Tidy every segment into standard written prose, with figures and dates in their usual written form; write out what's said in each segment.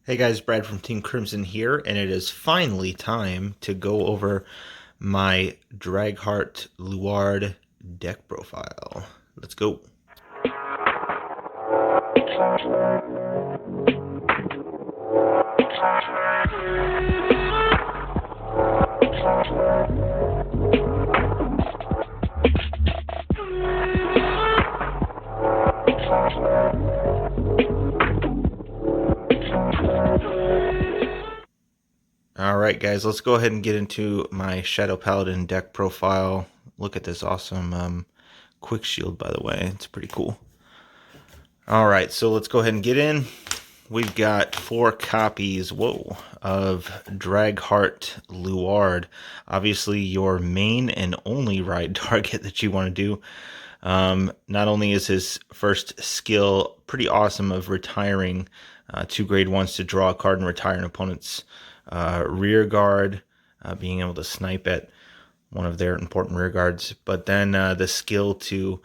Hey guys, Brad from Team Crimson here, and it is finally time to go over my Dragheart Luard deck profile. Let's go. Alright guys, let's go ahead and get into my Shadow Paladin deck profile. Look at this awesome quick shield, by the way. It's pretty cool. Alright, so let's go ahead and get in. We've got 4 copies, of Dragheart Luard. Obviously your main and only ride target that you want to do. Not only is his first skill pretty awesome of retiring 2 grade 1s to draw a card and retire an opponent's rear guard, being able to snipe at one of their important rear guards, but then the skill to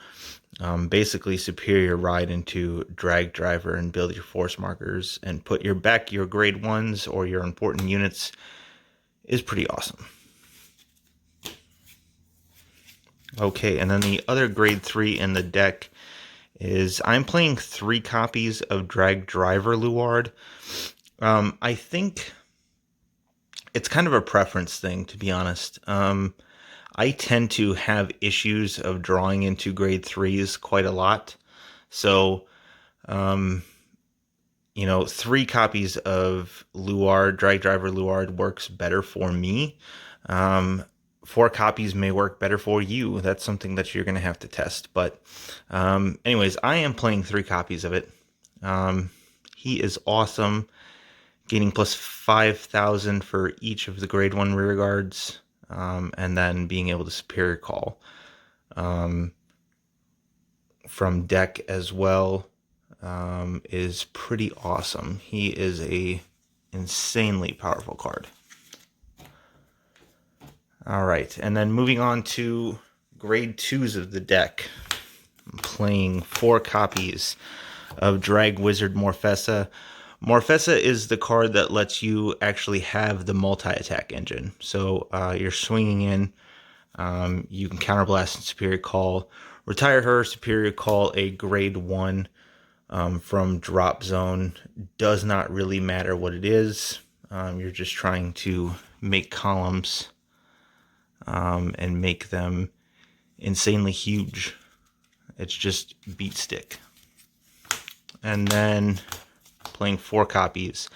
basically superior ride into drag driver and build your force markers and put your grade 1s or your important units is pretty awesome. Okay, and then the other grade 3 in the deck is I'm playing 3 copies of Drag Driver Luard. I think it's kind of a preference thing, to be honest. I tend to have issues of drawing into grade 3s quite a lot. So, 3 copies of Luard, Drag Driver Luard works better for me. 4 copies may work better for you. That's something that you're going to have to test. But anyways, I am playing 3 copies of it. He is awesome. Gaining plus 5,000 for each of the grade 1 rear guards. And then being able to superior call from deck as well is pretty awesome. He is a insanely powerful card. All right, and then moving on to grade 2s of the deck. I'm playing 4 copies of Drag Wizard Morfessa. Morfessa is the card that lets you actually have the multi-attack engine. So you're swinging in, you can counterblast and superior call, retire her, superior call a grade 1 from drop zone. Does not really matter what it is. You're just trying to make columns and make them insanely huge. It's just beat stick. And then playing 4 copies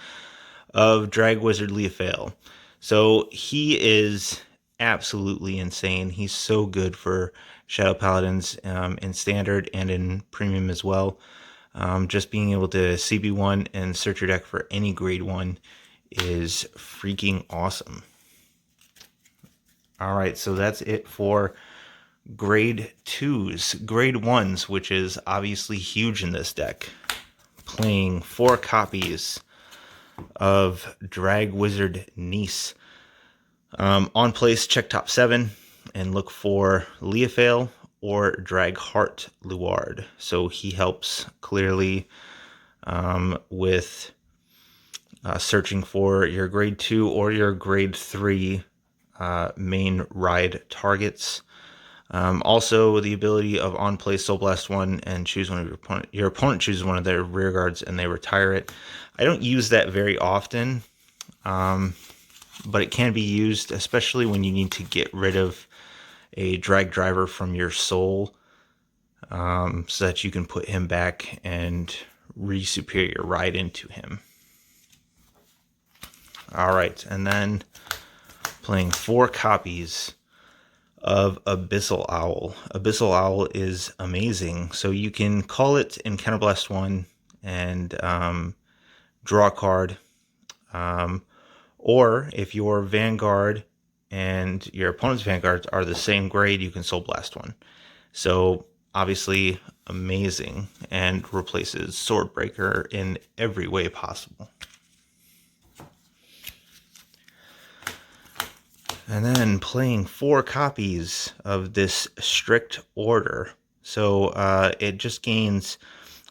of Drag Wizard Leofail. So he is absolutely insane. He's so good for Shadow Paladins in Standard and in Premium as well. Just being able to CB1 and search your deck for any grade 1 is freaking awesome. Alright, so that's it for grade 2s. Grade 1s, which is obviously huge in this deck. Playing 4 copies of Drag Wizard Nice. On place, check top 7 and look for Leofail or Dragheart Luard. So he helps clearly with searching for your grade 2 or your grade 3 main ride targets. Also, the ability of on play Soul Blast 1 and choose one of your opponent chooses one of their rear guards and they retire it. I don't use that very often, but it can be used, especially when you need to get rid of a drag driver from your soul, so that you can put him back and re-superior ride into him. Alright, and then playing 4 copies of Abyssal Owl. Abyssal Owl is amazing. So you can call it in Counterblast 1 and draw a card. Or if your Vanguard and your opponent's Vanguards are the same grade, you can Soul Blast 1. So obviously amazing and replaces Swordbreaker in every way possible. And then playing 4 copies of this Strict Order. So it just gains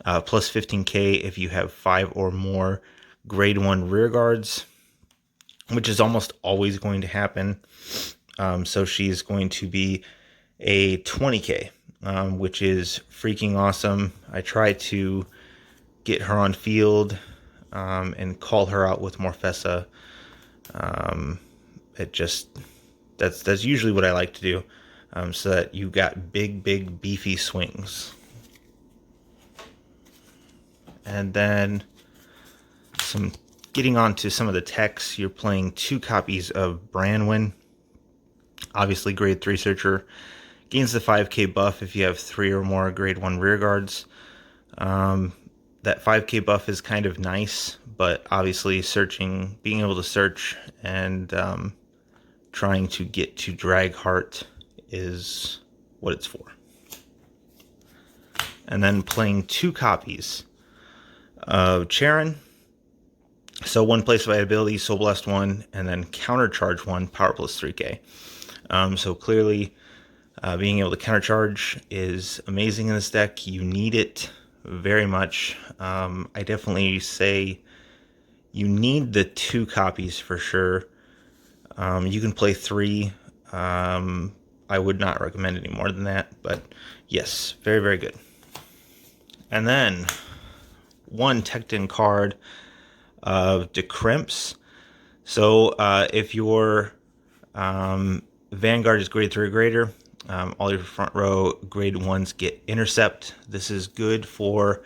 plus 15k if you have 5 or more grade 1 rear guards, which is almost always going to happen. So she's going to be a 20k, which is freaking awesome. I try to get her on field and call her out with Morfessa. That's usually what I like to do, so that you got big beefy swings. And then getting on to some of the techs, you're playing 2 copies of Branwyn. Obviously, grade 3 searcher. Gains the 5k buff if you have 3 or more grade 1 rear guards. That 5k buff is kind of nice, but obviously being able to search and trying to get to Dragheart is what it's for. And then playing 2 copies of Charon. So 1 place of ability, Soul Blast 1, and then Countercharge 1, Power plus 3k. So clearly, being able to countercharge is amazing in this deck. You need it very much. I definitely say you need the 2 copies for sure. You can play 3. I would not recommend any more than that, but yes, very good. And then 1 Tecton card of Decrimps. So if your Vanguard is grade 3 or greater, all your front row grade 1s get Intercept. This is good for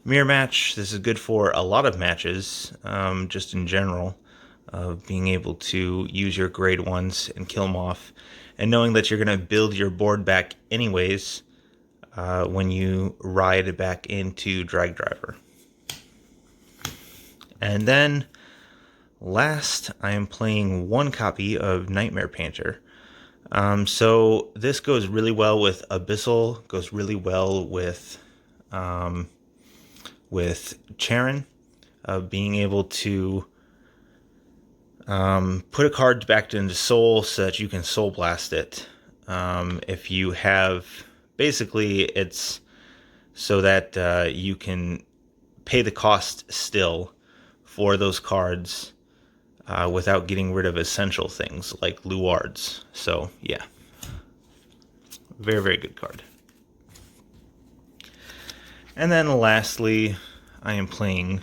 mirror match. This is good for a lot of matches, just in general, of being able to use your grade 1s and kill them off, and knowing that you're going to build your board back anyways when you ride back into Drag Driver. And then last, I am playing 1 copy of Nightmare Painter. So this goes really well with Abyssal, goes really well with Charon, being able to put a card back into Soul so that you can Soul Blast it. If you have, basically it's so that you can pay the cost still for those cards without getting rid of essential things like Luards. So yeah, very good card. And then lastly, I am playing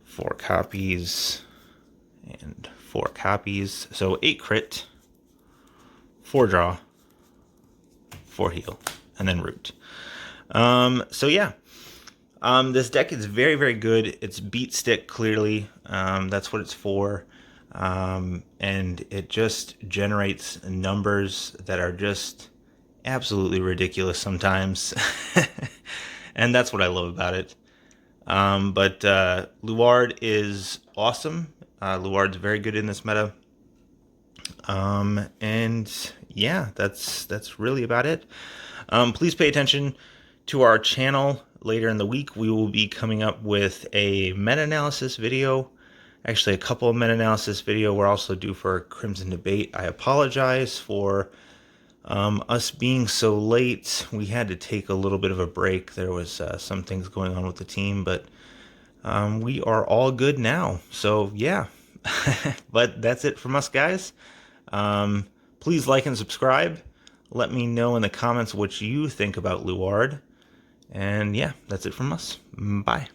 4 copies and 4 copies. So 8 crit, 4 draw, 4 heal, and then root. So yeah, this deck is very good. It's beat stick, clearly. That's what it's for. And it just generates numbers that are just absolutely ridiculous sometimes. And that's what I love about it. But Luard is awesome. Luard's very good in this meta. And yeah, that's really about it. Please pay attention to our channel. Later in the week, we will be coming up with a meta-analysis video. Actually, a couple of meta-analysis video we're also due for Crimson Debate. I apologize for us being so late. We had to take a little bit of a break. There was some things going on with the team, but we are all good now. So yeah, but that's it from us, guys. Please like and subscribe. Let me know in the comments what you think about Luard. And yeah, that's it from us. Bye.